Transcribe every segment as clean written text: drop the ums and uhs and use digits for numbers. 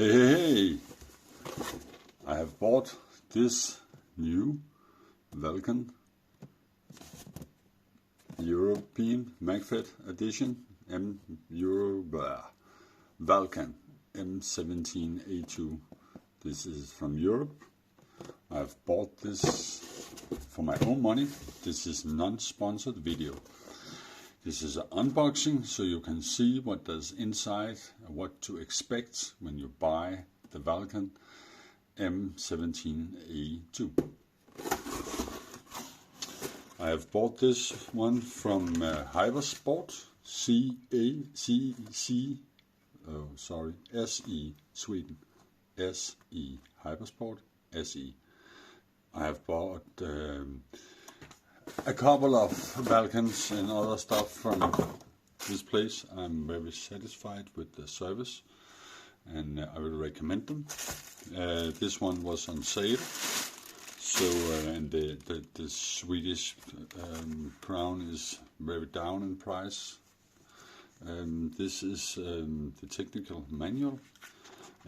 Hey! I have bought this new Valken European MagFed edition Valken M17A2. This is from Europe. I've bought this for my own money. This is non-sponsored video. This is an unboxing so you can see what there's inside and what to expect when you buy the Valken M17A2. I have bought this one from Hypersport SE Sweden. SE Hypersport SE. I have bought a couple of Valkens and other stuff from this place. I'm very satisfied with the service and I will recommend them. This one was on sale, so and the Swedish crown is very down in price. This is the technical manual,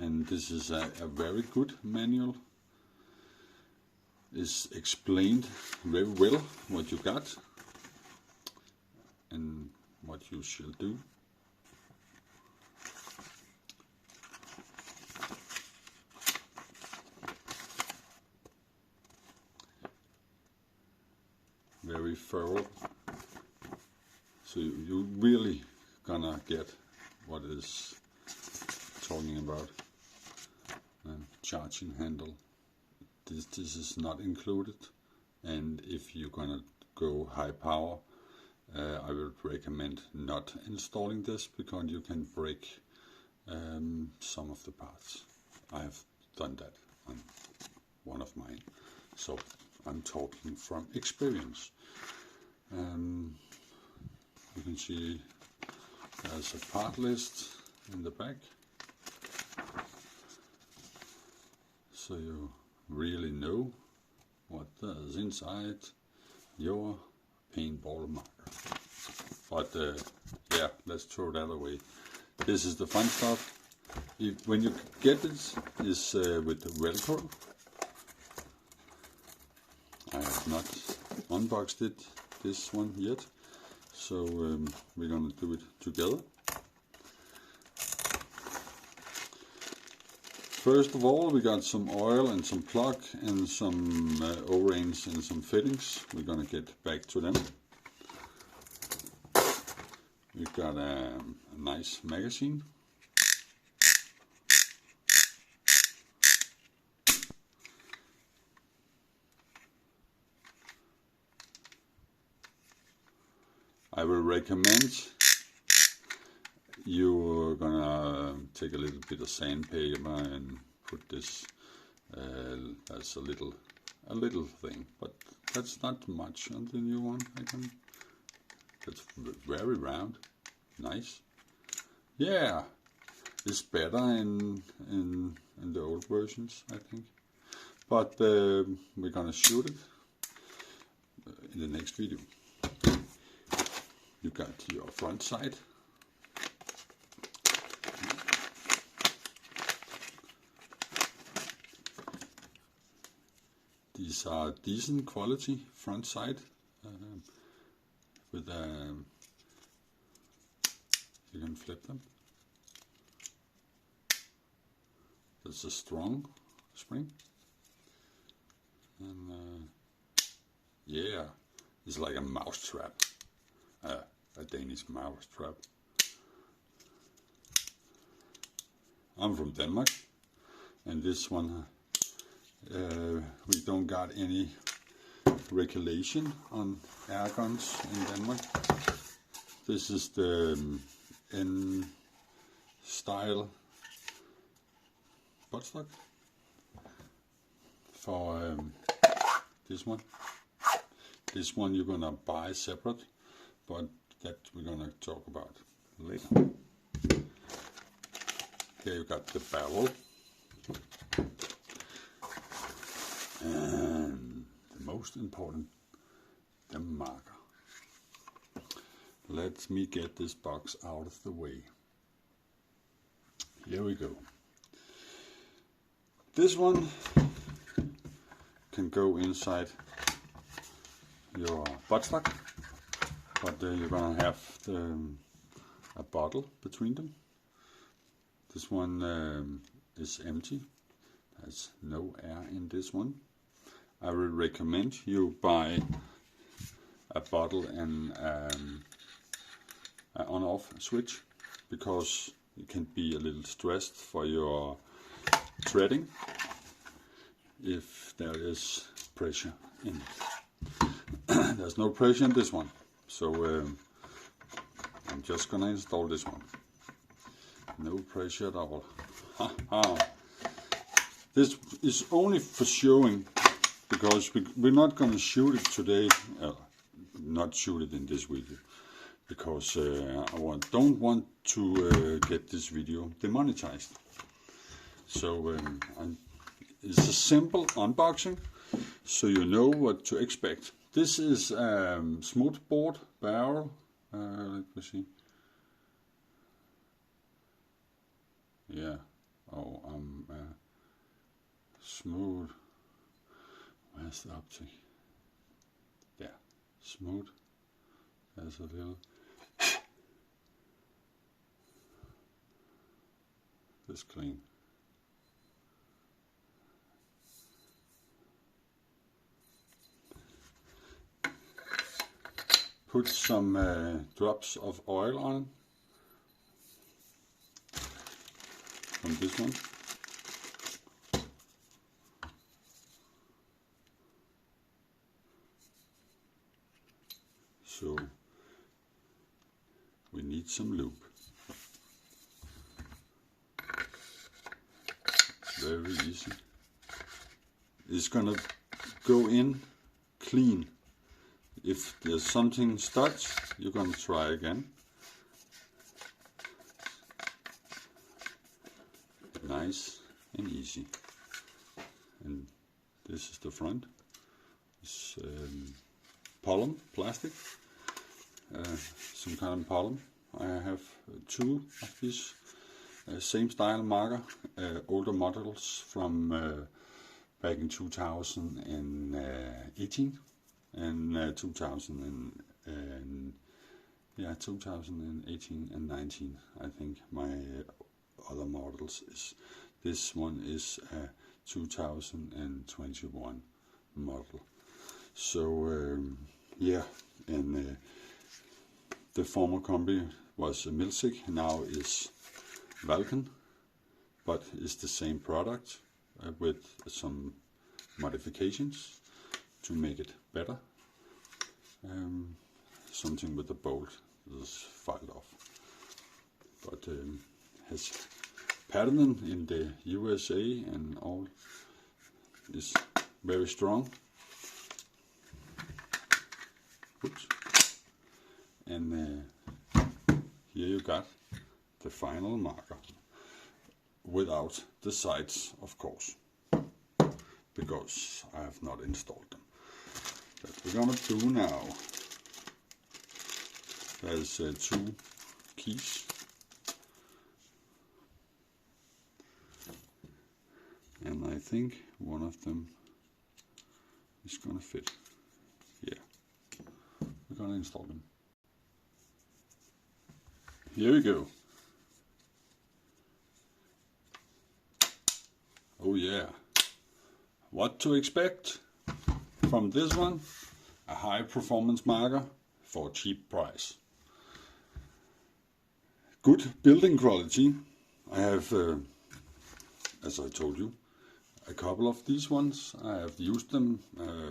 and this is a very good manual. Is explained very well what you got and what you shall do. Very thorough, so you really gonna get what it is talking about. Charging handle. This is not included, and if you're gonna go high power, I would recommend not installing this because you can break some of the parts. I have done that on one of mine, so I'm talking from experience. You can see there's a part list in the back, so you really know what is inside your paintball marker. But yeah, let's throw that away. This is the fun stuff. When you get it, is with the Velcro. I have not unboxed this one yet, so we're gonna do it together. First of all, we got some oil and some plug and some O-rings and some fittings. We're gonna get back to them. We've got a nice magazine. I will recommend you're gonna take a little bit of sandpaper and put this as a little thing, but that's not much on the new one. That's very round, nice. Yeah, it's better in the old versions, I think. But we're gonna shoot it in the next video. You got your front side. These are decent quality front side with you can flip them. That's a strong spring, and yeah, it's like a mouse trap, a Danish mouse trap. I'm from Denmark, and this one. We don't got any regulation on air guns in Denmark. This is the N style buttstock for this one. This one you're gonna buy separate, but that we're gonna talk about later. Here you got the barrel. And the most important, the marker. Let me get this box out of the way. Here we go. This one can go inside your buttstock, but you're gonna have a bottle between them. This one is empty. There's no air in this one. I will recommend you buy a bottle and an on-off switch, because you can be a little stressed for your threading if there is pressure in it. There's no pressure in this one, so I'm just gonna install this one. No pressure at all. This is only for showing, because we're not gonna shoot it today. Not shoot it in this video, because I don't want to get this video demonetized. So it's a simple unboxing, so you know what to expect. This is smoothbore barrel. Let me see. Yeah. Oh, smooth. Where's the optic? Yeah, smooth. There's a little. This clean. Put some drops of oil on from this one. So we need some lube. It's very easy. It's gonna go in clean. If there's something stuck, you're gonna try again. Nice and easy. And this is the front. It's polymer, plastic, some kind of polymer. I have two of these same style marker, older models from back in 2018 and 2018 and 19. I think my other models is, this one is a 2021 model. So yeah, and the former company was milsig, now is Valken, but it's the same product with some modifications to make it better. Something with the bolt is filed off, but has pattern in the USA and all, is very strong. Oops. And here you got the final marker, without the sides, of course, because I have not installed them. That we're gonna do now. There's two keys, and I think one of them is gonna fit. Yeah, we're gonna install them. Here we go. Oh yeah, what to expect from this one? A high performance marker for a cheap price. Good building quality. I have, as I told you, a couple of these ones. I have used them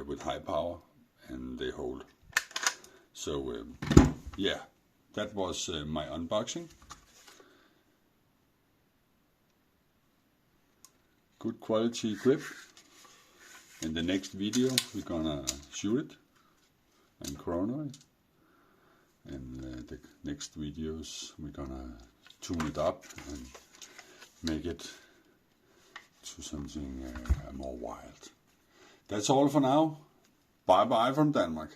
with high power and they hold. So yeah, that was my unboxing. Good quality grip. In the next video we're gonna shoot it and chrono it. And the next videos we're gonna tune it up and make it to something more wild. That's all for now. Bye bye from Denmark.